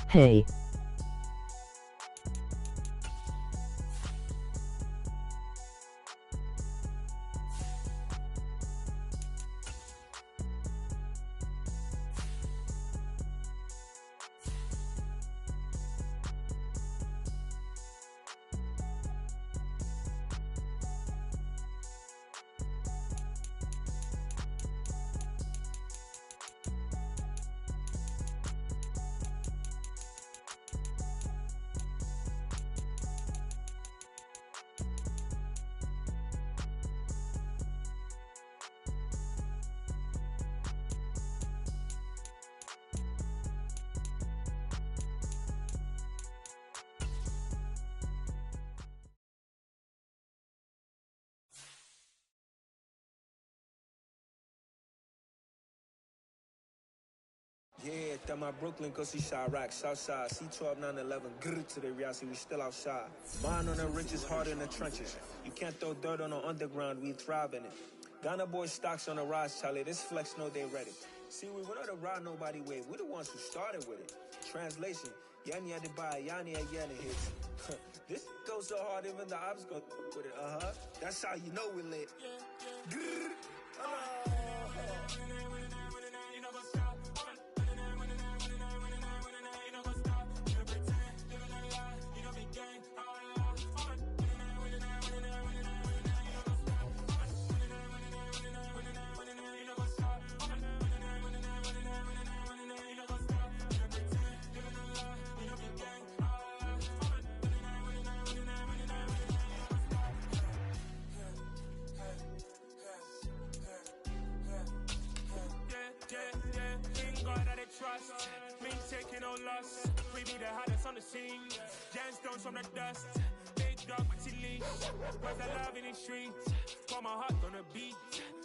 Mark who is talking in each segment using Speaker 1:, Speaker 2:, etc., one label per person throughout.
Speaker 1: Hey.
Speaker 2: Yeah, that my Brooklyn, cause he shot rock, Southside, C12, 911, grr to the reality, we still outside. Mine on the richest, heart in the trenches. You can't throw dirt on the underground, we thrive in it. Ghana boys stocks on the rise, Charlie, this flex know they ready. See, we're not the ride nobody wave, we're the ones who started with it. Translation, Yani had to buy, Yani had Yana hits. This goes so hard, even the ops go with it, That's how you know we lit. Grr.
Speaker 3: Trust me, taking no loss. We be the hottest on the scene. Gemstones from the dust. Big dog, but he leash. Where's the love in the streets? Pour my heart on the beat.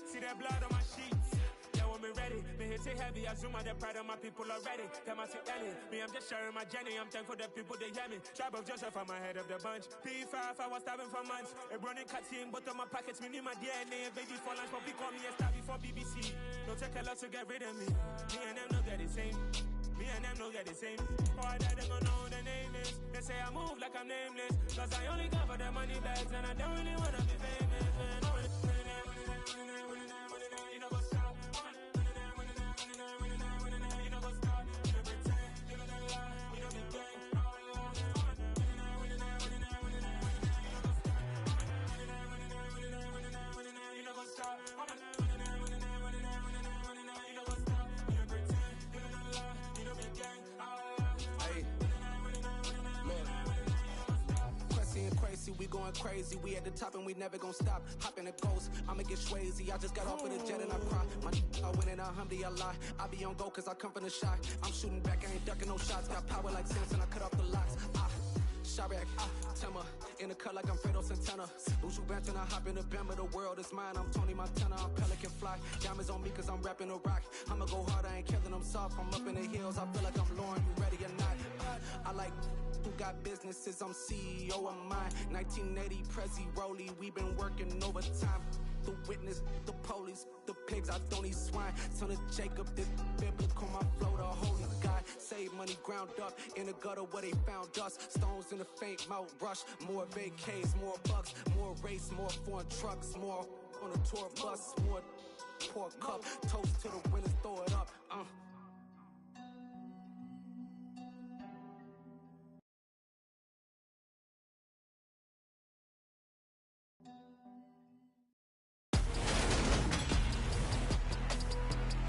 Speaker 3: See that blood on my sheets. Yeah, when me ready, me hit it heavy. I zoom out the pride of my people already. Them I see Ellie. Me, I'm just sharing my journey. I'm thankful the people they hear me. Tribe of Joseph, I'm ahead of the bunch. P5, I was starving for months. A running cut in, but on my pockets, me knew my DNA. Baby for lunch, but call me a star before BBC. Don't take a lot to get rid of me. Me and them know that the same. Me and them know that the same. All that they gon' know the name is. They say I move like I'm nameless. Cause I only got for the money bags and I don't really wanna be famous. You know what's up? You know what's up? You know pretend. You know the lie. You know the game. You know what's up?
Speaker 4: We going crazy, we at the top and we never gonna stop. Hop in a ghost, I'ma get swayzy. I just got off of the jet and I cry. I win in a Humvee, I lie. I be on go cause I come from the shot. I'm shooting back, I ain't ducking no shots. Got power like Samson, I cut off the locks. Shabak, Timmer, in the cut like I'm Fredo Santana. Lose you back and I hop in the Bama, the world is mine. I'm Tony Montana, I'm Pelican Fly. Diamonds on me cause I'm rapping a rock. I'ma go hard, I ain't killing them soft. I'm up in the hills, I feel like I'm Lauren, you ready or not? I like who got businesses, I'm CEO of mine. 1980 Prezi Rolly, we been working overtime. The witness, the police, the pigs, I don't eat swine. Son of Jacob, this biblical, my flow, the holy God. Save money ground up in the gutter where they found us. Stones in the faint mouth rush. More vacays, more bucks, more race, more foreign trucks, more on a tour bus, more pour cup. Toast to the winners, throw it up.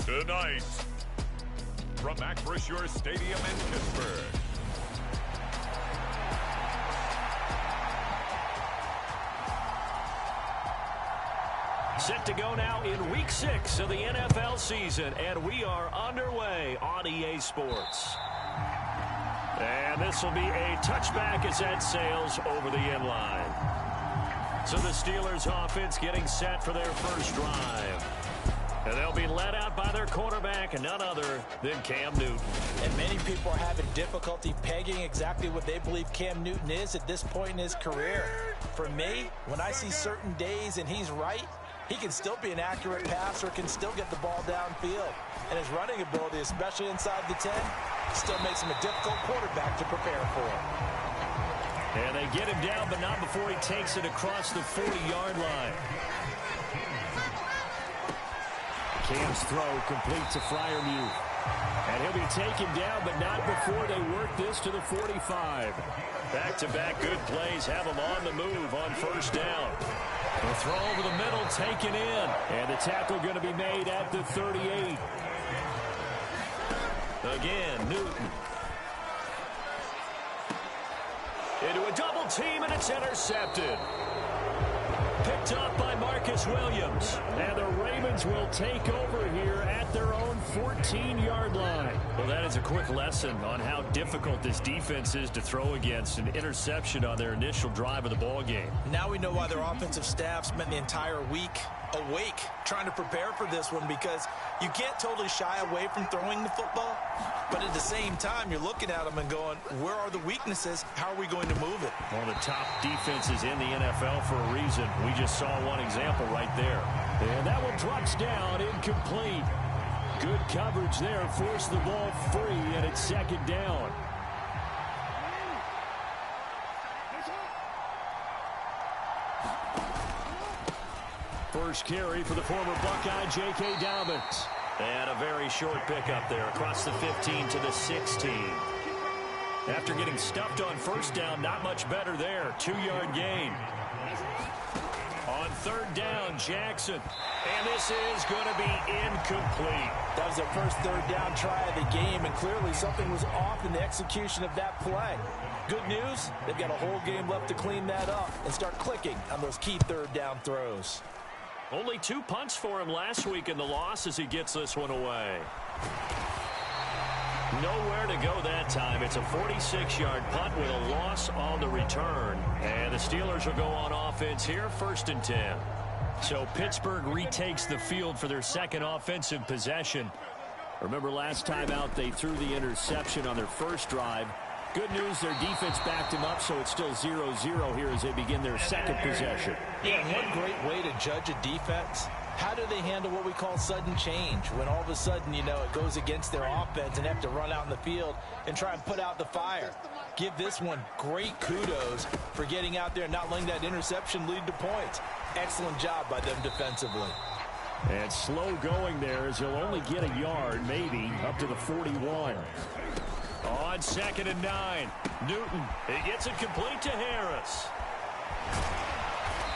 Speaker 5: Tonight, from Acrisure Stadium in Pittsburgh.
Speaker 6: Set to go now in Week 6 of the NFL season, and we are underway on EA Sports. And this will be a touchback as that sails over the end line. So the Steelers offense getting set for their first drive. And they'll be led out by their quarterback, and none other than Cam Newton.
Speaker 7: And many people are having difficulty pegging exactly what they believe Cam Newton is at this point in his career. For me, when I see certain days and he's right, He can still be an accurate passer, can still get the ball downfield. And his running ability, especially inside the 10, still makes him a difficult quarterback to prepare for.
Speaker 6: And they get him down, but not before he takes it across the 40-yard line. Cam's throw complete to Freiermuth. And he'll be taken down, but not before they work this to the 45. Back-to-back good plays have him on the move on first down. The throw over the middle, taken in. And the tackle going to be made at the 38. Again, Newton. Into a double team, and it's intercepted. Picked up by Marcus Williams. And the Ravens will take over here at their own 14-yard line. Well, that is a quick lesson on how difficult this defense is to throw against. An interception on their initial drive of the ball game.
Speaker 7: Now we know why their offensive staff spent the entire week awake trying to prepare for this one, because you can't totally shy away from throwing the football, but at the same time you're looking at them and going, where are the weaknesses? How are we going to move it?
Speaker 6: One of the top defenses in the NFL for a reason. We just saw one example right there. And that one drops down, incomplete. Good coverage there, forced the ball free, and it's second down. First carry for the former Buckeye, J.K. Dobbins. And a very short pickup there across the 15 to the 16. After getting stuffed on first down, not much better there. 2-yard gain. On third down, Jackson. And this is going to be incomplete.
Speaker 7: That was their first third down try of the game, and clearly something was off in the execution of that play. Good news, they've got a whole game left to clean that up and start clicking on those key third down throws.
Speaker 6: Only 2 punts for him last week in the loss as he gets this one away. Nowhere to go that time. It's a 46-yard punt with a loss on the return. And the Steelers will go on offense here, 1st and 10. So Pittsburgh retakes the field for their second offensive possession. Remember last time out they threw the interception on their first drive. Good news, their defense backed him up, so it's still 0-0 here as they begin their second possession.
Speaker 7: Yeah, one great way to judge a defense, how do they handle what we call sudden change? When all of a sudden, you know, it goes against their offense and have to run out in the field and try and put out the fire. Give this one great kudos for getting out there and not letting that interception lead to points. Excellent job by them defensively.
Speaker 6: And slow going there as he'll only get a yard, maybe, up to the 41. On 2nd and 9, Newton. He gets it complete to Harris.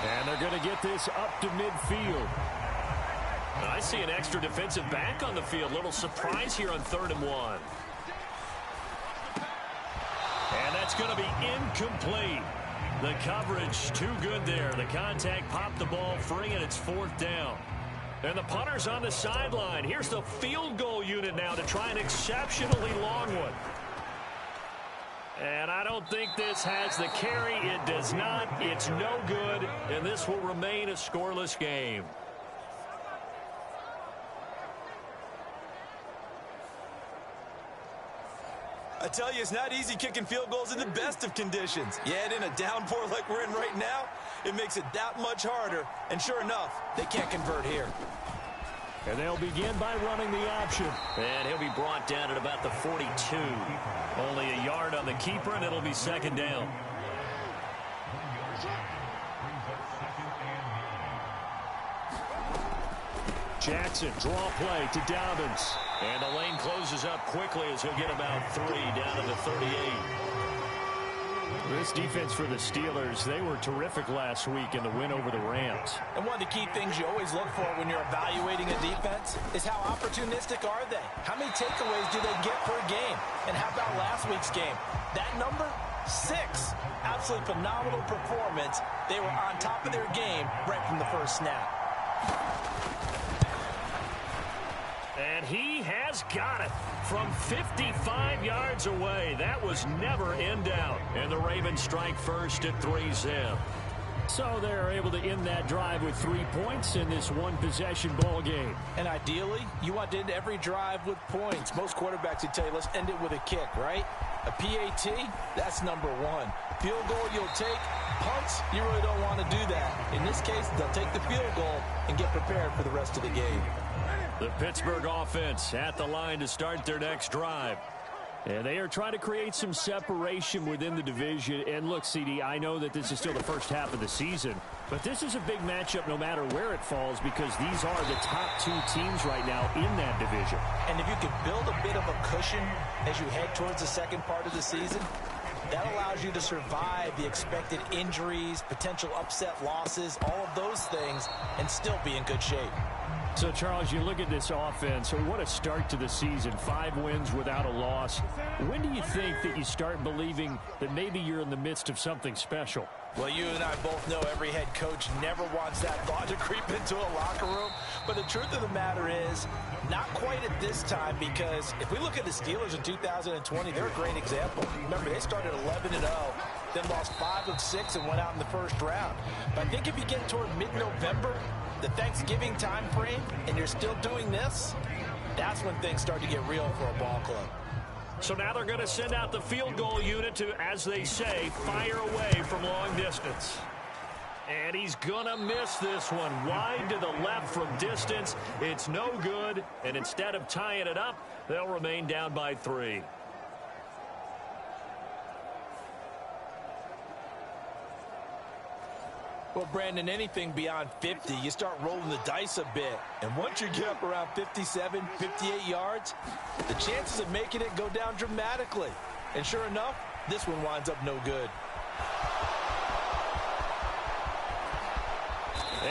Speaker 6: And they're going to get this up to midfield. I see an extra defensive back on the field. Little surprise here on 3rd and 1. And that's going to be incomplete. The coverage too good there. The contact popped the ball free, and it's 4th down. And the punter's on the sideline. Here's the field goal unit now to try an exceptionally long one. And I don't think this has the carry. It does not. It's no good. And this will remain a scoreless game.
Speaker 7: I tell you, it's not easy kicking field goals in the best of conditions. Yet in a downpour like we're in right now, it makes it that much harder. And sure enough, they can't convert here.
Speaker 6: And they'll begin by running the option. And he'll be brought down at about the 42. Only a yard on the keeper, and it'll be 2nd down. Jackson, draw play to Dobbins. And the lane closes up quickly as he'll get about 3 down to the 38. This defense for the Steelers, they were terrific last week in the win over the Rams.
Speaker 7: And one of the key things you always look for when you're evaluating a defense is how opportunistic are they? How many takeaways do they get per game? And how about last week's game? That number? 6. Absolutely phenomenal performance. They were on top of their game right from the first snap.
Speaker 6: And he has got it from 55 yards away. That was never in doubt. And the Ravens strike first at 3-0. So they're able to end that drive with 3 points in this one-possession ball game.
Speaker 7: And ideally, you want to end every drive with points. Most quarterbacks would tell you, let's end it with a kick, right? A PAT, that's number 1. Field goal you'll take, punts, you really don't want to do that. In this case, they'll take the field goal and get prepared for the rest of the game.
Speaker 6: The Pittsburgh offense at the line to start their next drive. And they are trying to create some separation within the division. And look, CD, I know that this is still the first half of the season, but this is a big matchup no matter where it falls because these are the top two teams right now in that division.
Speaker 7: And if you can build a bit of a cushion as you head towards the second part of the season, that allows you to survive the expected injuries, potential upset losses, all of those things, and still be in good shape.
Speaker 6: So, Charles, you look at this offense, what a start to the season. 5 wins without a loss. When do you think that you start believing that maybe you're in the midst of something special?
Speaker 7: Well, you and I both know every head coach never wants that thought to creep into a locker room. But the truth of the matter is, not quite at this time, because if we look at the Steelers in 2020, they're a great example. Remember, they started 11-0, then lost 5 of 6 and went out in the first round. But I think if you get toward mid-November, the Thanksgiving time frame, and you're still doing this, that's when things start to get real for a ball club.
Speaker 6: So now they're going to send out the field goal unit to, as they say, fire away from long distance. And he's going to miss this one. Wide to the left from distance. It's no good. And instead of tying it up, they'll remain down by 3.
Speaker 7: Well, Brandon, anything beyond 50, you start rolling the dice a bit. And once you get up around 57, 58 yards, the chances of making it go down dramatically. And sure enough, this one winds up no good.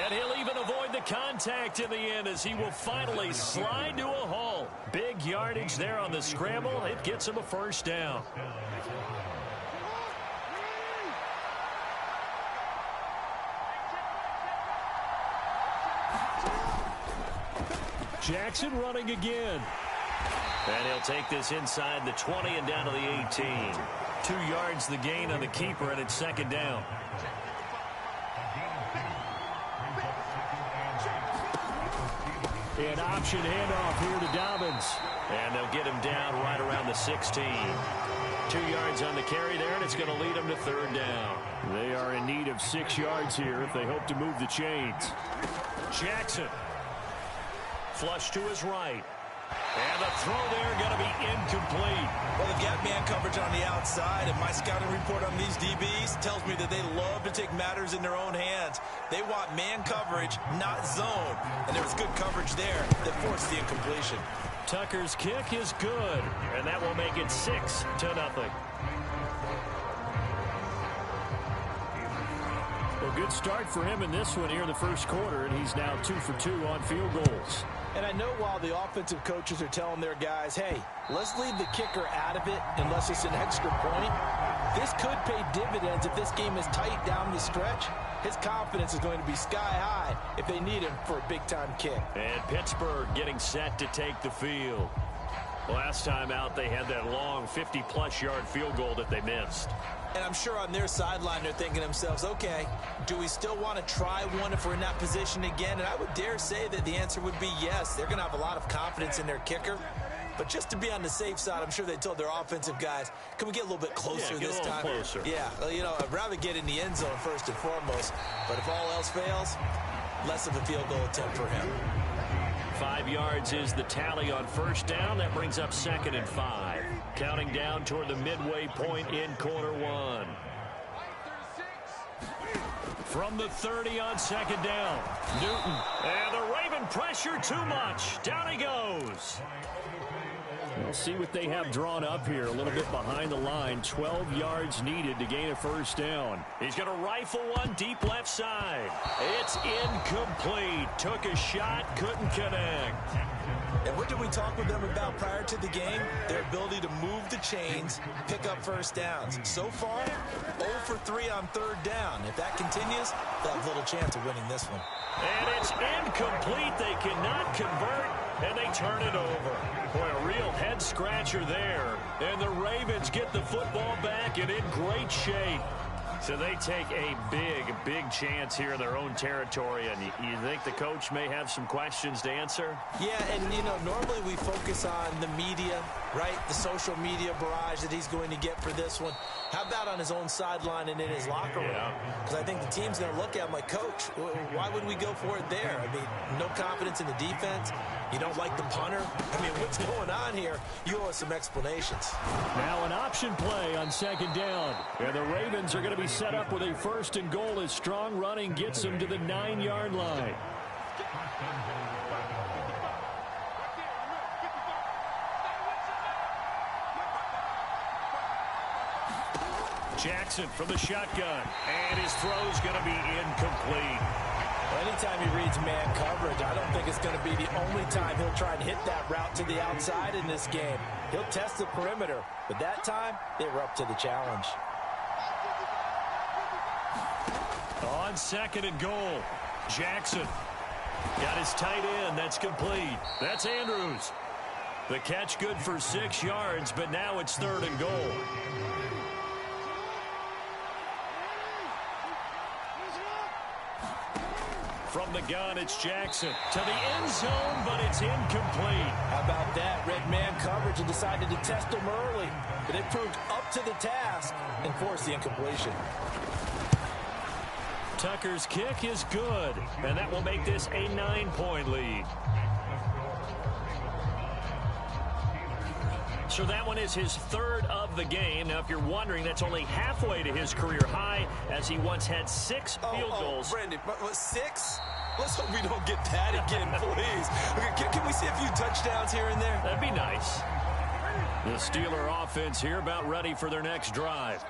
Speaker 6: And he'll even avoid the contact in the end as he will finally slide to a halt. Big yardage there on the scramble. It gets him a first down. Jackson running again. And he'll take this inside the 20 and down to the 18. 2 yards the gain on the keeper, and it's second down. An option handoff here to Dobbins. And they'll get him down right around the 16. 2 yards on the carry there, and it's going to lead them to third down. They are in need of 6 yards here if they hope to move the chains. Jackson. Flush to his right. And the throw there going to be incomplete.
Speaker 7: Well, the gap man coverage on the outside, and my scouting report on these DBs tells me that they love to take matters in their own hands. They want man coverage, not zone. And there was good coverage there that forced the incompletion.
Speaker 6: Tucker's kick is good, and that will make it 6-0. Well, good start for him in this one here in the first quarter, and he's now 2 for 2 on field goals.
Speaker 7: And I know while the offensive coaches are telling their guys, hey, let's leave the kicker out of it unless it's an extra point, this could pay dividends if this game is tight down the stretch. His confidence is going to be sky high if they need him for a big-time kick.
Speaker 6: And Pittsburgh getting set to take the field. Last time out, they had that long 50-plus yard field goal that they missed.
Speaker 7: And I'm sure on their sideline they're thinking to themselves, okay, do we still want to try one if we're in that position again? And I would dare say that the answer would be yes. They're going to have a lot of confidence in their kicker. But just to be on the safe side, I'm sure they told their offensive guys, can we get a little bit closer this time?
Speaker 6: Closer.
Speaker 7: Yeah, you know, I'd rather get in the end zone first and foremost. But if all else fails, less of a field goal attempt for him.
Speaker 6: 5 yards is the tally on first down. That brings up 2nd and 5. Counting down toward the midway point in quarter 1. From the 30 on 2nd down. Newton. And the Raven pressure too much. Down he goes. We'll see what they have drawn up here. A little bit behind the line. 12 yards needed to gain a first down. He's going to rifle one deep left side. It's incomplete. Took a shot, couldn't connect.
Speaker 7: And what did we talk with them about prior to the game? Their ability to move the chains, pick up first downs. So far, 0 for 3 on third down. If that continues, they'll have little chance of winning this one.
Speaker 6: And it's incomplete. They cannot convert, and they turn it over. Boy, a real head-scratcher there. And the Ravens get the football back and in great shape. So they take a big chance here in their own territory. And you think the coach may have some questions to answer?
Speaker 7: Yeah, and, you know, normally we focus on the media, right? The social media barrage that he's going to get for this one. How about on his own sideline and in his locker room? Because I think the team's going to look at him like, Coach, why would we go for it there? I mean, no confidence in the defense. You don't like the punter. I mean, what's going on here? You owe us some explanations.
Speaker 6: Now an option play on second down. And the Ravens are going to be set up with a 1st and goal as strong running gets them to the 9-yard line. Jackson from the shotgun, and his throw's going to be incomplete.
Speaker 7: Anytime he reads man coverage, I don't think it's going to be the only time he'll try and hit that route to the outside in this game. He'll test the perimeter, but that time, they were up to the challenge.
Speaker 6: On 2nd and goal, Jackson got his tight end. That's complete. That's Andrews. The catch good for 6 yards, but now it's 3rd and goal. From the gun, it's Jackson to the end zone, but it's incomplete.
Speaker 7: How about that? Red man coverage and decided to test him early, but it proved up to the task and forced the incompletion.
Speaker 6: Tucker's kick is good, and that will make this a 9-point lead. So that one is his 3rd of the game. Now, if you're wondering, that's only halfway to his career high, as he once had 6 field goals.
Speaker 7: Brandon, but 6? Let's hope we don't get that again, please. Okay, can we see a few touchdowns here and there?
Speaker 6: That'd be nice. The Steeler offense here about ready for their next drive.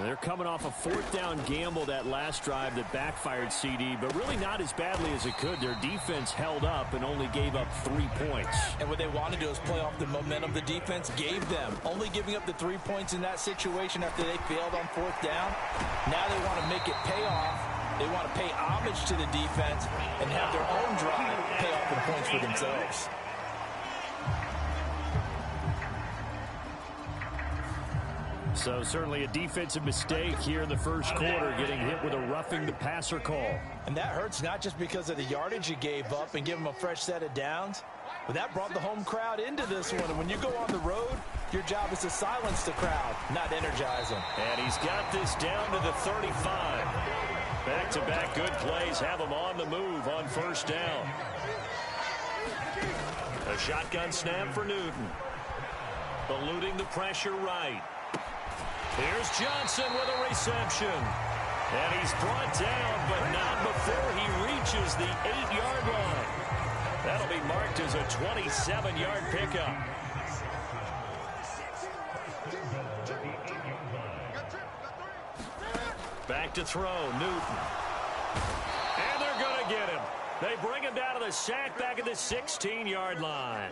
Speaker 6: They're coming off a 4th down gamble that last drive that backfired CD, but really not as badly as it could. Their defense held up and only gave up 3 points.
Speaker 7: And what they want to do is play off the momentum the defense gave them. Only giving up the 3 points in that situation after they failed on 4th down. Now they want to make it pay off. They want to pay homage to the defense and have their own drive pay off the points for themselves.
Speaker 6: So certainly a defensive mistake here in the first quarter, getting hit with a roughing the passer call.
Speaker 7: And that hurts not just because of the yardage you gave up and give them a fresh set of downs, but that brought the home crowd into this one. And when you go on the road, your job is to silence the crowd, not energize them.
Speaker 6: And he's got this down to the 35. Back-to-back good plays have him on the move on 1st down. A shotgun snap for Newton. Eluding the pressure right. Here's Johnson with a reception. And he's brought down, but not before he reaches the 8-yard line. That'll be marked as a 27-yard pickup. Back to throw, Newton. And they're going to get him. They bring him down to the sack back at the 16-yard line.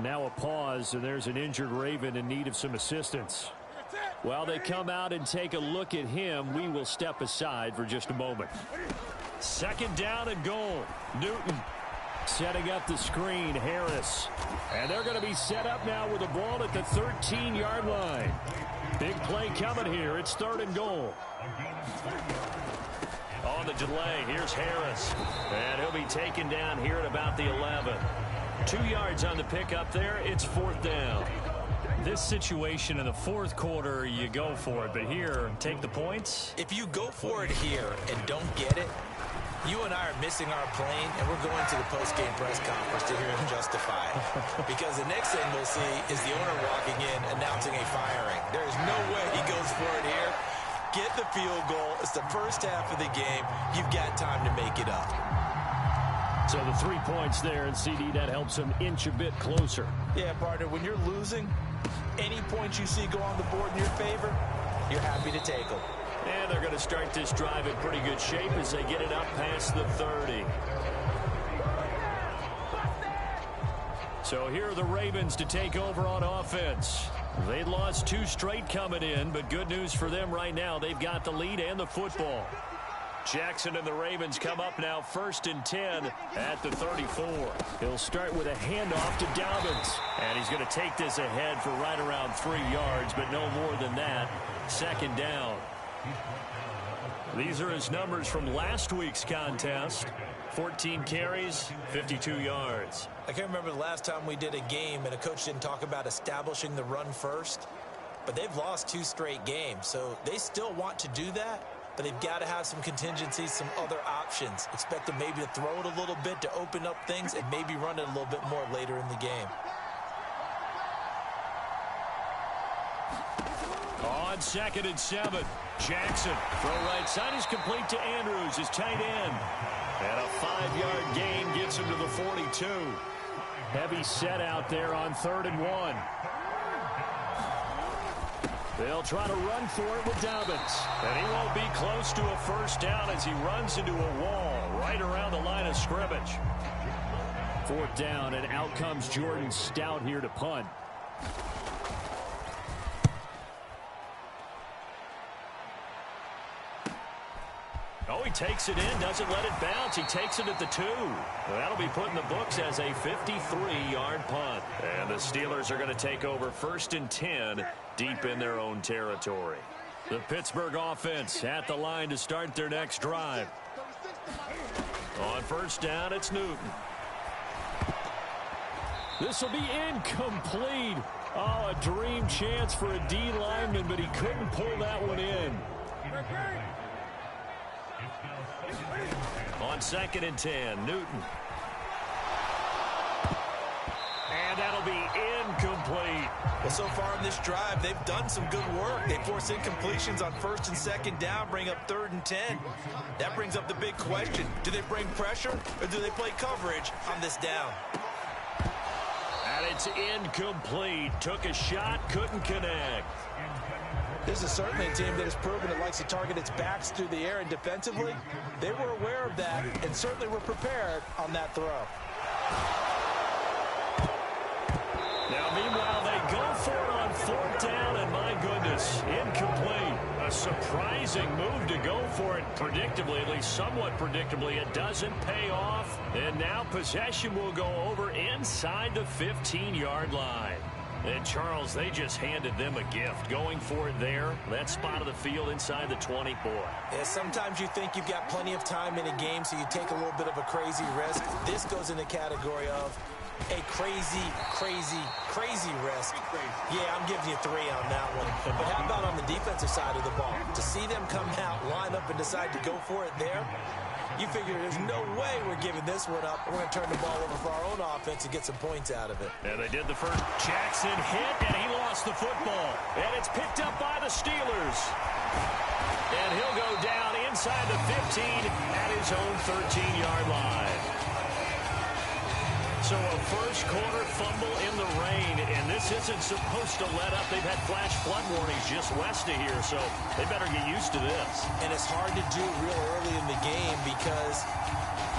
Speaker 6: Now a pause, and there's an injured Raven in need of some assistance. While they come out and take a look at him, we will step aside for just a moment. 2nd down and goal. Newton setting up the screen, Harris. And they're going to be set up now with the ball at the 13-yard line. Big play coming here. It's 3rd and goal. On the delay, here's Harris. And he'll be taken down here at about the 11. 2 yards on the pickup there. It's 4th down. This situation in the 4th quarter, you go for it. But here, take the points.
Speaker 7: If you go for it here and don't get it, you and I are missing our plane, and we're going to the post-game press conference to hear him justify it. Because the next thing we'll see is the owner walking in announcing a firing. There is no way he goes for it here. Get the field goal. It's the first half of the game. You've got time to make it up.
Speaker 6: So the 3 points there, and CD, that helps him inch a bit closer.
Speaker 7: Yeah, partner, when you're losing, any points you see go on the board in your favor, you're happy to take them.
Speaker 6: And they're going to start this drive in pretty good shape as they get it up past the 30. So here are the Ravens to take over on offense. They lost 2 straight coming in, but good news for them right now. They've got the lead and the football. Jackson and the Ravens come up now 1st and 10 at the 34. He'll start with a handoff to Dobbins. And he's going to take this ahead for right around 3 yards, but no more than that. 2nd down. These are his numbers from last week's contest. 14 carries, 52 yards.
Speaker 7: I can't remember the last time we did a game and a coach didn't talk about establishing the run first. But they've lost 2 straight games, so they still want to do that. But they've got to have some contingencies, some other options. Expect them maybe to throw it a little bit to open up things and maybe run it a little bit more later in the game.
Speaker 6: On 2nd and 7, Jackson. Throw right side is complete to Andrews, his tight end. And a 5-yard gain gets him to the 42. Heavy set out there on 3rd and 1. They'll try to run for it with Dobbins. And he won't be close to a first down as he runs into a wall right around the line of scrimmage. 4th down, and out comes Jordan Stout here to punt. Oh, he takes it in, doesn't let it bounce. He takes it at the 2. That'll be put in the books as a 53-yard punt. And the Steelers are going to take over 1st and 10 deep in their own territory. The Pittsburgh offense at the line to start their next drive. On 1st down, it's Newton. This will be incomplete. Oh, a dream chance for a D lineman, but he couldn't pull that one in. On 2nd and 10, Newton. And that'll be incomplete.
Speaker 7: Well, so far in this drive, they've done some good work. They force incompletions on 1st and 2nd down, bring up 3rd and 10. That brings up the big question. Do they bring pressure or do they play coverage on this down?
Speaker 6: And it's incomplete. Took a shot, couldn't connect.
Speaker 7: This is certainly a team that has proven it likes to target its backs through the air, and defensively, they were aware of that and certainly were prepared on that throw.
Speaker 6: Now, meanwhile, they go for it on 4th down, and my goodness, incomplete. A surprising move to go for it predictably, at least somewhat predictably. It doesn't pay off, and now possession will go over inside the 15-yard line. And, Charles, they just handed them a gift. Going for it there, that spot of the field inside the 24.
Speaker 7: Yeah, sometimes you think you've got plenty of time in a game, so you take a little bit of a crazy risk. This goes in the category of a crazy, crazy, crazy risk. Yeah, I'm giving you 3 on that one. But how about on the defensive side of the ball? To see them come out, line up, and decide to go for it there, you figure there's no way we're giving this one up. We're going to turn the ball over for our own offense and get some points out of it.
Speaker 6: And they did the first. Jackson hit, and he lost the football. And it's picked up by the Steelers. And he'll go down inside the 15 at his own 13-yard line. So a first-quarter fumble in the rain, and this isn't supposed to let up. They've had flash flood warnings just west of here, so they better get used to this.
Speaker 7: And it's hard to do real early in the game because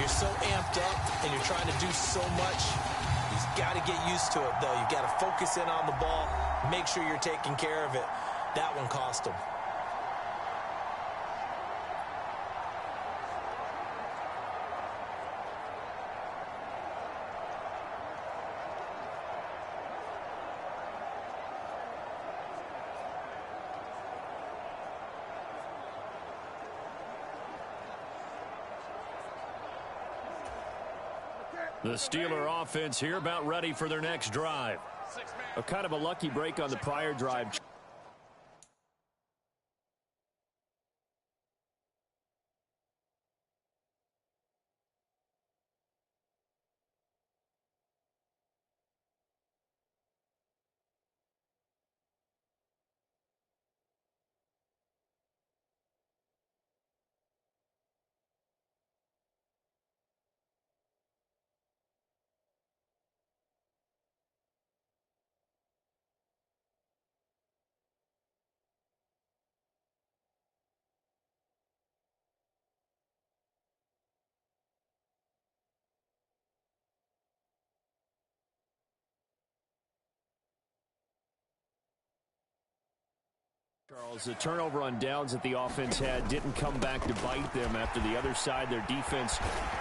Speaker 7: you're so amped up and you're trying to do so much. You've got to get used to it, though. You've got to focus in on the ball, make sure you're taking care of it. That one cost them.
Speaker 6: The Steeler offense here about ready for their next drive. A kind of a lucky break on the prior drive. Charles, the turnover on downs that the offense had didn't come back to bite them after the other side. Their defense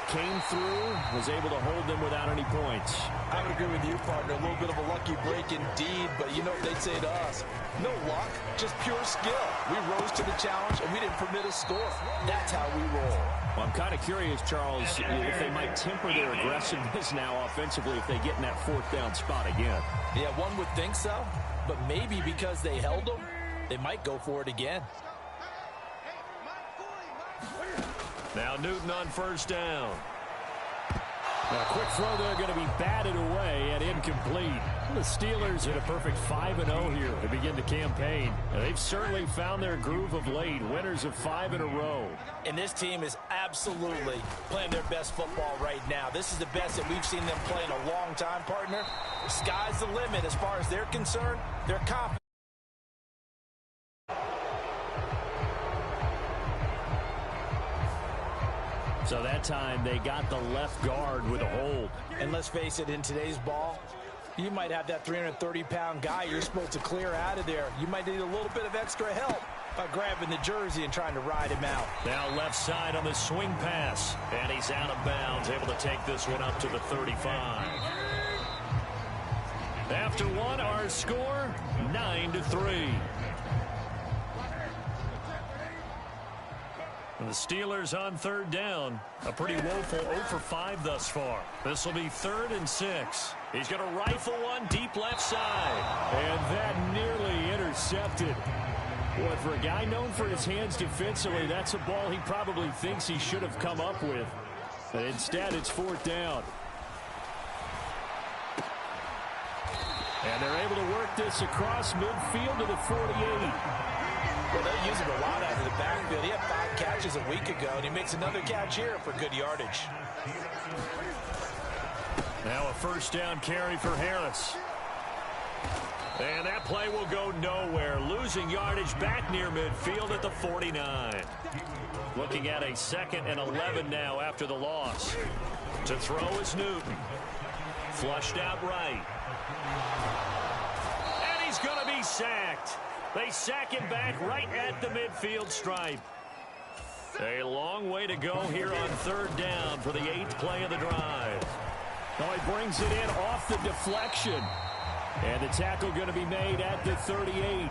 Speaker 6: came through, was able to hold them without any points.
Speaker 7: I would agree with you, partner. A little bit of a lucky break indeed, but you know what they'd say to us? No luck, just pure skill. We rose to the challenge, and we didn't permit a score. That's how we roll.
Speaker 6: Well, I'm kind of curious, Charles, if they might temper their aggressiveness now offensively if they get in that fourth down spot again.
Speaker 7: Yeah, one would think so, but maybe because they held them, they might go for it again.
Speaker 6: Now Newton on first down. A quick throw there going to be batted away and incomplete. The Steelers at a perfect 5-0 here to begin the campaign. They've certainly found their groove of late, winners of 5 in a row.
Speaker 7: And this team is absolutely playing their best football right now. This is the best that we've seen them play in a long time, partner. The sky's the limit as far as they're concerned. They're confident.
Speaker 6: So that time they got the left guard with a hold.
Speaker 7: And let's face it, in today's ball, you might have that 330-pound guy you're supposed to clear out of there. You might need a little bit of extra help by grabbing the jersey and trying to ride him out.
Speaker 6: Now left side on the swing pass. And he's out of bounds, able to take this one up to the 35. After one, our score, 9-3. The Steelers on third down. A pretty woeful 0 for 5 thus far. This will be 3rd and 6. He's going to rifle one deep left side. And that nearly intercepted. Boy, for a guy known for his hands defensively, that's a ball he probably thinks he should have come up with. But instead, it's 4th down. And they're able to work this across midfield to the 48.
Speaker 7: Well, they're using a lot out of the backfield. He had 5 catches a week ago, and he makes another catch here for good yardage.
Speaker 6: Now a first down carry for Harris. And that play will go nowhere. Losing yardage back near midfield at the 49. Looking at a 2nd and 11 now after the loss. To throw is Newton. Flushed out right. And he's going to be sacked. They sack him back right at the midfield stripe. A long way to go here on 3rd down for the 8th play of the drive. Now he brings it in off the deflection. And the tackle going to be made at the 38.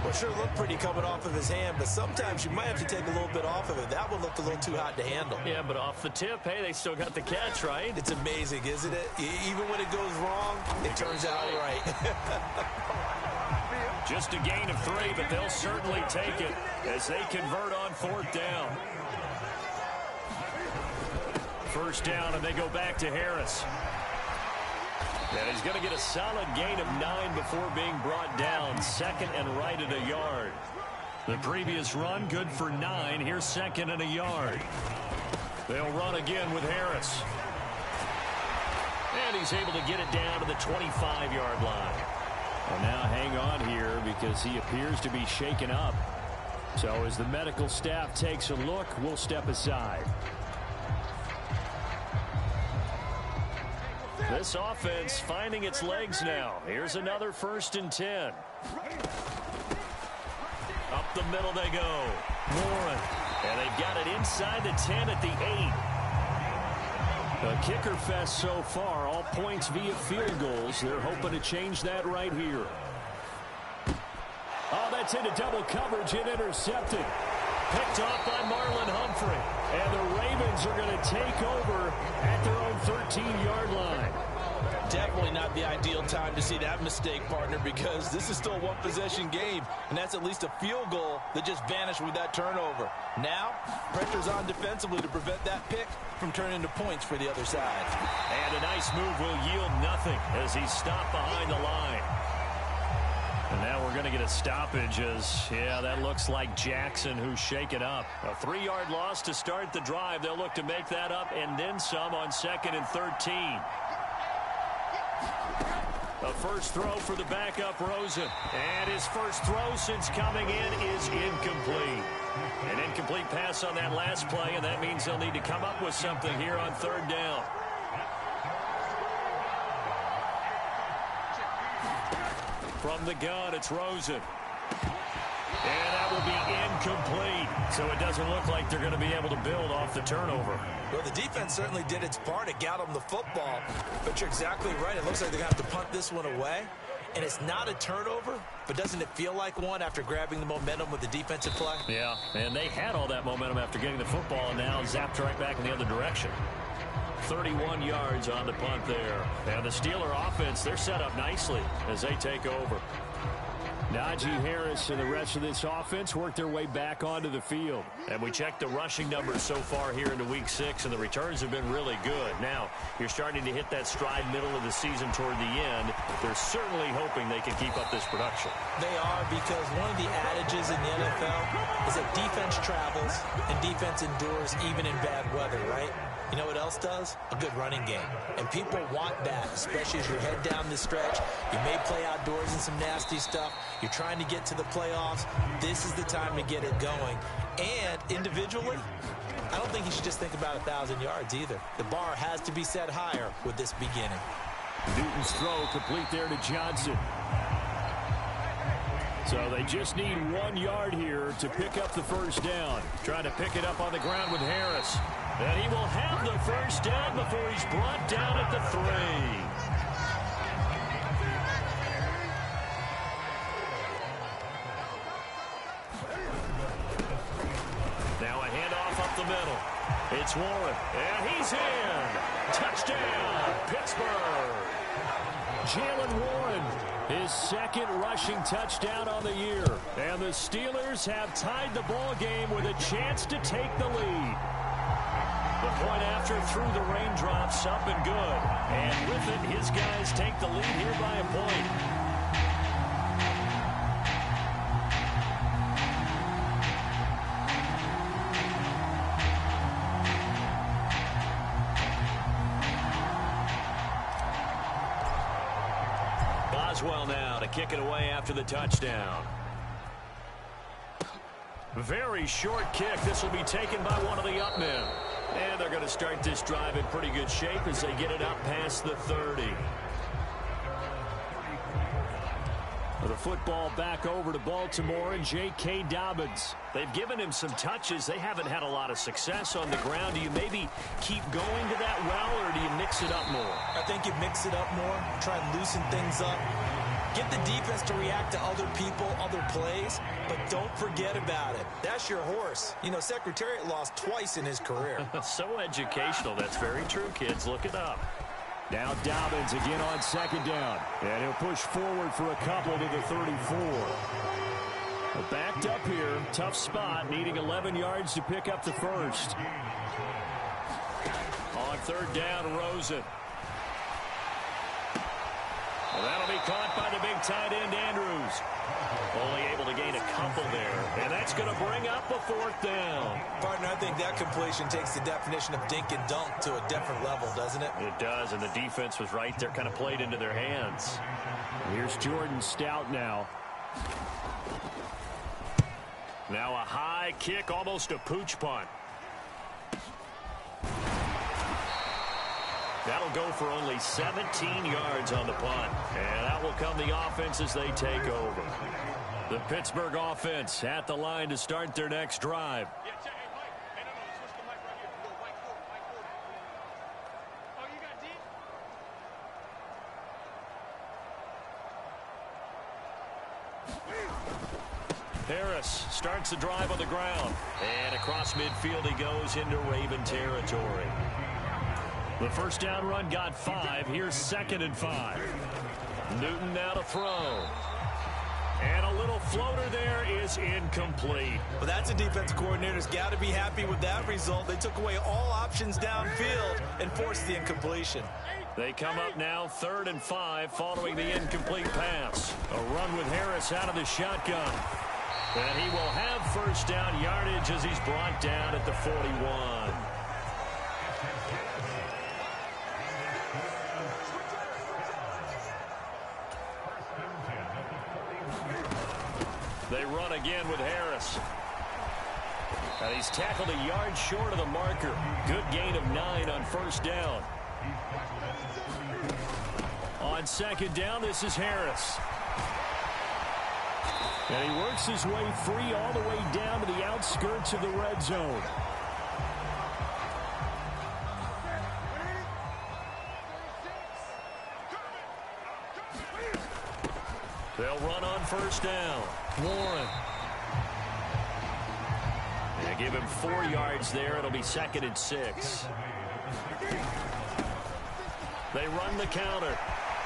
Speaker 7: Well, sure looked pretty coming off of his hand, but sometimes you might have to take a little bit off of it. That one looked a little too hot to handle.
Speaker 6: Yeah, but off the tip, hey, they still got the catch, right?
Speaker 7: It's amazing, isn't it? Even when it goes wrong, it turns out right.
Speaker 6: Just a gain of 3, but they'll certainly take it as they convert on 4th down. First down, and they go back to Harris. And he's going to get a solid gain of 9 before being brought down. 2nd and right at a yard. The previous run, good for 9. Here's 2nd and a yard. They'll run again with Harris. And he's able to get it down to the 25-yard line. Well, now hang on here because he appears to be shaken up. So as the medical staff takes a look, we'll step aside. This offense finding its legs now. Here's another 1st and 10. Up the middle they go. Warren. And they've got it inside the 10 at the 8. A kicker fest so far. All points via field goals. They're hoping to change that right here. Oh, that's into double coverage and intercepted. Picked off by Marlon Humphrey. And the Ravens are going to take over at their own 13-yard line.
Speaker 7: Definitely not the ideal time to see that mistake, partner, because this is still a one-possession game, and that's at least a field goal that just vanished with that turnover. Now, pressure's on defensively to prevent that pick from turning into points for the other side.
Speaker 6: And a nice move will yield nothing as he's stopped behind the line. And now we're going to get a stoppage as, yeah, that looks like Jackson who's shaken up. A 3-yard loss to start the drive. They'll look to make that up and then some on 2nd and 13. The first throw for the backup Rosen. And his first throw since coming in is incomplete. An incomplete pass on that last play, and that means they'll need to come up with something here on 3rd down. From the gun, it's Rosen. And that will be incomplete. So it doesn't look like they're going to be able to build off the turnover.
Speaker 7: Well, the defense certainly did its part. It got them the football. But you're exactly right. It looks like they're going to have to punt this one away. And it's not a turnover, but doesn't it feel like one after grabbing the momentum with the defensive play?
Speaker 6: Yeah, and they had all that momentum after getting the football and now zapped right back in the other direction. 31 yards on the punt there. And the Steeler offense, they're set up nicely as they take over. Najee Harris and the rest of this offense work their way back onto the field. And we checked the rushing numbers so far here into Week 6, and the returns have been really good. Now, you're starting to hit that stride middle of the season toward the end. They're certainly hoping they can keep up this production.
Speaker 7: They are, because one of the adages in the NFL is that defense travels and defense endures even in bad weather, right? You know what else does? A good running game. And people want that, especially as you head down the stretch. You may play outdoors in some nasty stuff. You're trying to get to the playoffs. This is the time to get it going. And individually, I don't think you should just think about 1,000 yards either. The bar has to be set higher with this beginning.
Speaker 6: Newton's throw complete there to Johnson. So they just need 1 yard here to pick up the first down. Trying to pick it up on the ground with Harris. And he will have the first down before he's brought down at the 3. Now a handoff up the middle. It's Warren, and he's in. Touchdown, Pittsburgh. Jalen Warren, his second rushing touchdown on the year. And the Steelers have tied the ball game with a chance to take the lead. The point after through the raindrops, up and good. And with it, his guys take the lead here by a point. Boswell now to kick it away after the touchdown. Very short kick. This will be taken by one of the up men. And they're going to start this drive in pretty good shape as they get it up past the 30. The football back over to Baltimore and J.K. Dobbins. They've given him some touches. They haven't had a lot of success on the ground. Do you maybe keep going to that well, or do you mix it up more?
Speaker 7: I think you mix it up more, try and loosen things up. Get the defense to react to other people, other plays, but don't forget about it. That's your horse. You know, Secretariat lost twice in his career.
Speaker 6: So educational. That's very true, kids. Look it up. Now Dobbins again on second down. And he'll push forward for a couple to the 34. Backed up here. Tough spot. Needing 11 yards to pick up the first. On third down, Rosen. Well, that'll be caught by the big tight end, Andrews. Only able to gain a couple there. And that's going to bring up a fourth down.
Speaker 7: Partner, I think that completion takes the definition of dink and dunk to a different level, doesn't it?
Speaker 6: It does, and the defense was right there, kind of played into their hands. Here's Jordan Stout now. Now a high kick, almost a pooch punt. That'll go for only 17 yards on the punt. And that will come the offense as they take over. The Pittsburgh offense at the line to start their next drive. Harris starts the drive on the ground. And across midfield he goes into Raven territory. The first down run got 5. Here's 2nd and 5. Newton now to throw. And a little floater there is incomplete.
Speaker 7: Well, that's a defense coordinator's got to be happy with that result. They took away all options downfield and forced the incompletion.
Speaker 6: They come up now 3rd and 5 following the incomplete pass. A run with Harris out of the shotgun. And he will have first down yardage as he's brought down at the 41. They run again with Harris. And he's tackled a yard short of the marker. Good gain of 9 on first down. On second down, this is Harris. And he works his way free all the way down to the outskirts of the red zone. They'll run on first down. Warren. They give him 4 yards there. It'll be 2nd and 6. They run the counter.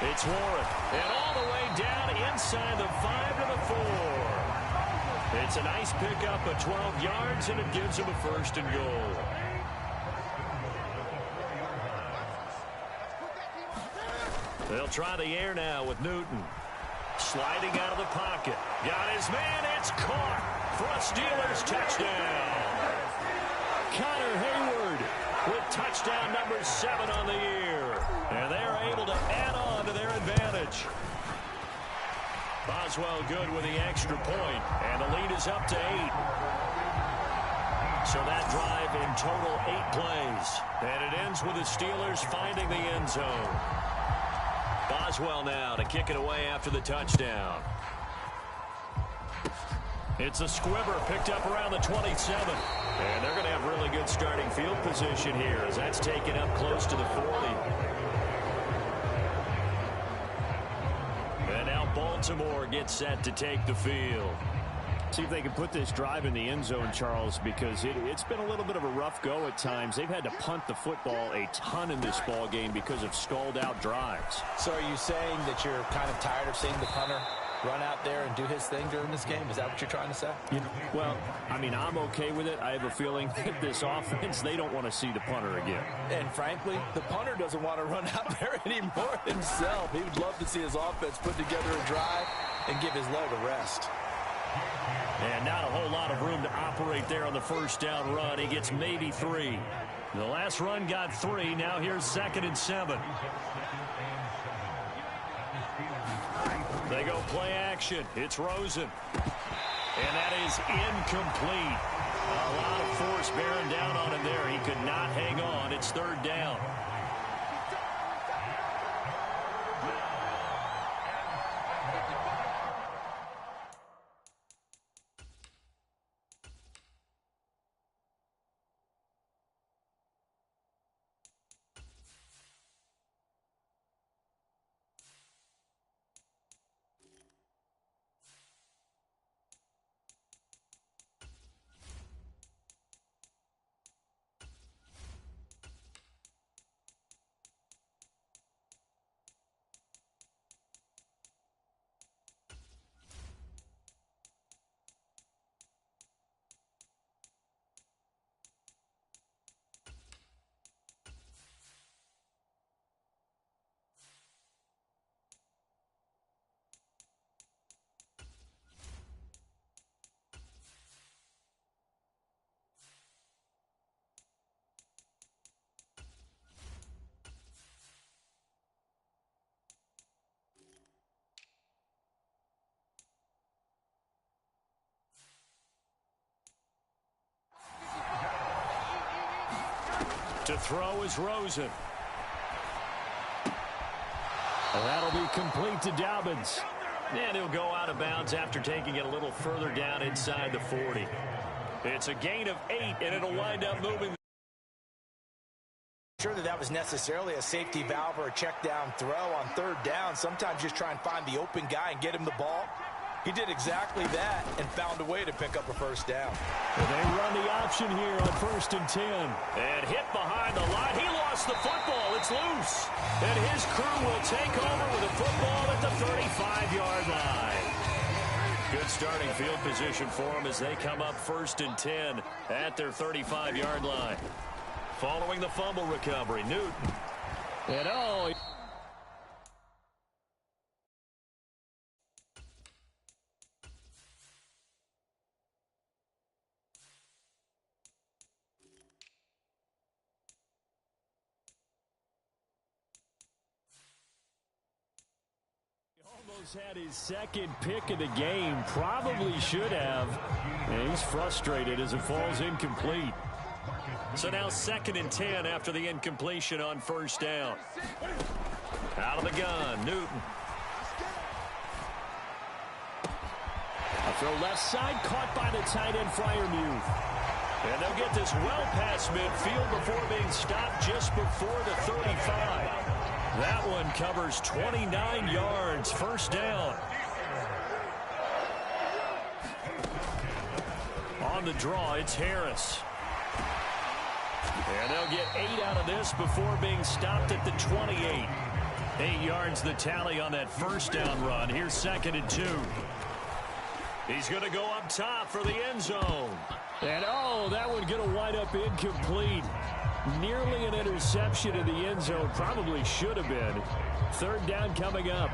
Speaker 6: It's Warren. And all the way down inside the 5 to the 4. It's a nice pickup of 12 yards, and it gives him a 1st and goal. They'll try the air now with Newton. Sliding out of the pocket. Got his man. It's caught for a Steelers touchdown. Connor Hayward with touchdown number 7 on the year. And they're able to add on to their advantage. Boswell good with the extra point. And the lead is up to 8. So that drive in total 8 plays. And it ends with the Steelers finding the end zone. Boswell now to kick it away after the touchdown. It's a squibber picked up around the 27. And they're going to have really good starting field position here as that's taken up close to the 40. And now Baltimore gets set to take the field. See if they can put this drive in the end zone, Charles, because it's been a little bit of a rough go at times. They've had to punt the football a ton in this ball game because of stalled-out drives.
Speaker 7: So are you saying that you're kind of tired of seeing the punter run out there and do his thing during this game? Is that what you're trying to say?
Speaker 6: Well, I mean, I'm okay with it. I have a feeling that this offense, they don't want to see the punter again.
Speaker 7: And frankly, the punter doesn't want to run out there anymore himself. He would love to see his offense put together a drive and give his leg a rest.
Speaker 6: And not a whole lot of room to operate there on the first down run. He gets maybe 3. The last run got 3. Now here's 2nd and 7. They go play action. It's Rosen. And that is incomplete. A lot of force bearing down on him there. He could not hang on. It's 3rd down. To throw is Rosen. And that'll be complete to Dobbins. And he'll go out of bounds after taking it a little further down inside the 40. It's a gain of 8, and it'll wind up moving.
Speaker 7: Sure that was necessarily a safety valve or a check down throw on 3rd down. Sometimes just try and find the open guy and get him the ball. He did exactly that and found a way to pick up a 1st down.
Speaker 6: And they run the option here on 1st and 10. And hit behind the line. He lost the football. It's loose. And his crew will take over with the football at the 35-yard line. Good starting field position for them as they come up 1st and 10 at their 35-yard line. Following the fumble recovery, Newton. And oh... Almost had his 2nd pick of the game. Probably should have. And he's frustrated as it falls incomplete. So now 2nd and 10 after the incompletion on 1st down. Out of the gun, Newton. A Throw left side, caught by the tight end, Freiermuth. And they'll get this well past midfield before being stopped just before the 35. That one covers 29 yards, first down. On the draw, it's Harris. And they'll get 8 out of this before being stopped at the 28. 8 yards the tally on that first down run. Here's 2nd and 2. He's going to go up top for the end zone. And, oh, that one going to wind up incomplete. Nearly an interception in the end zone. Probably should have been. 3rd down coming up.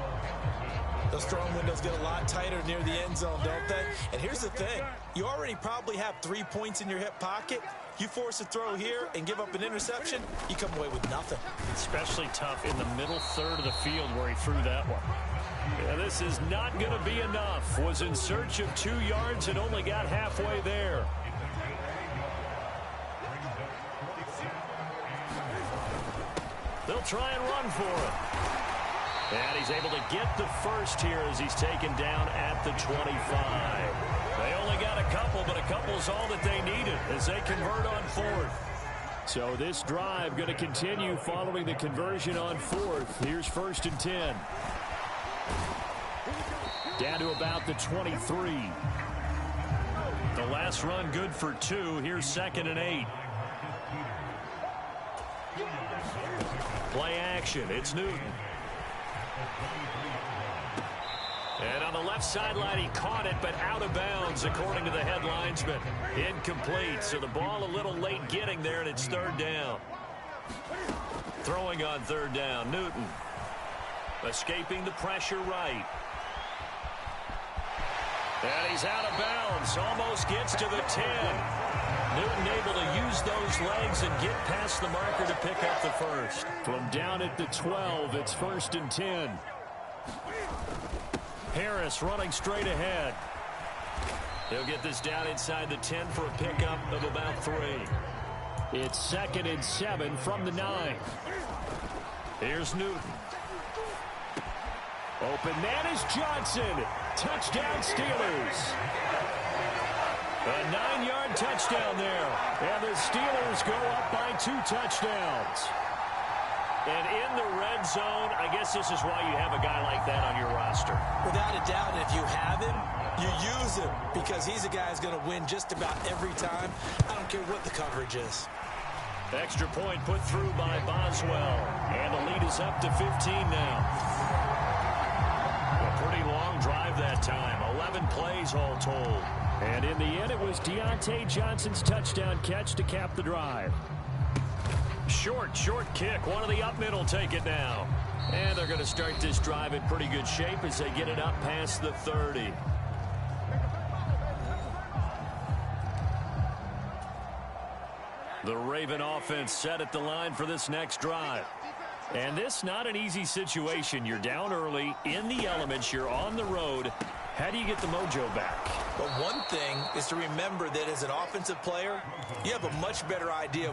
Speaker 7: Those throwing windows get a lot tighter near the end zone, don't they? And here's the thing. You already probably have 3 points in your hip pocket. You force a throw here and give up an interception, you come away with nothing.
Speaker 6: Especially tough in the middle third of the field where he threw that one. Yeah, this is not going to be enough. Was in search of 2 yards and only got halfway there. They'll try and run for it. And he's able to get the first here as he's taken down at the 25. They only got a couple, but a couple's all that they needed as they convert on 4th. So this drive going to continue following the conversion on 4th. Here's 1st and 10. Down to about the 23. The last run good for 2. Here's 2nd and 8. Play action. It's Newton. And on the left sideline, he caught it, but out of bounds, according to the head linesman. Incomplete, so the ball a little late getting there, and it's 3rd down. Throwing on 3rd down, Newton. Escaping the pressure right. And he's out of bounds, almost gets to the 10. Newton able to use those legs and get past the marker to pick up the first. From down at the 12, it's 1st and 10. Harris running straight ahead. He'll get this down inside the 10 for a pickup of about 3. It's 2nd and 7 from the 9. Here's Newton. Open man is Johnson. Touchdown Steelers. A 9-yard touchdown there. And the Steelers go up by 2 touchdowns. And in the red zone, I guess this is why you have a guy like that on your roster.
Speaker 7: Without a doubt, if you have him, you use him because he's a guy who's going to win just about every time. I don't care what the coverage is.
Speaker 6: Extra point put through by Boswell. And the lead is up to 15 now. A pretty long drive that time. 11 plays all told. And in the end, it was Deontay Johnson's touchdown catch to cap the drive. Short kick. One of the up middle take it now. And they're going to start this drive in pretty good shape as they get it up past the 30. The Raven offense set at the line for this next drive. And this not an easy situation. You're down early, in the elements, you're on the road. How do you get the mojo back?
Speaker 7: But one thing is to remember that as an offensive player, you have a much better idea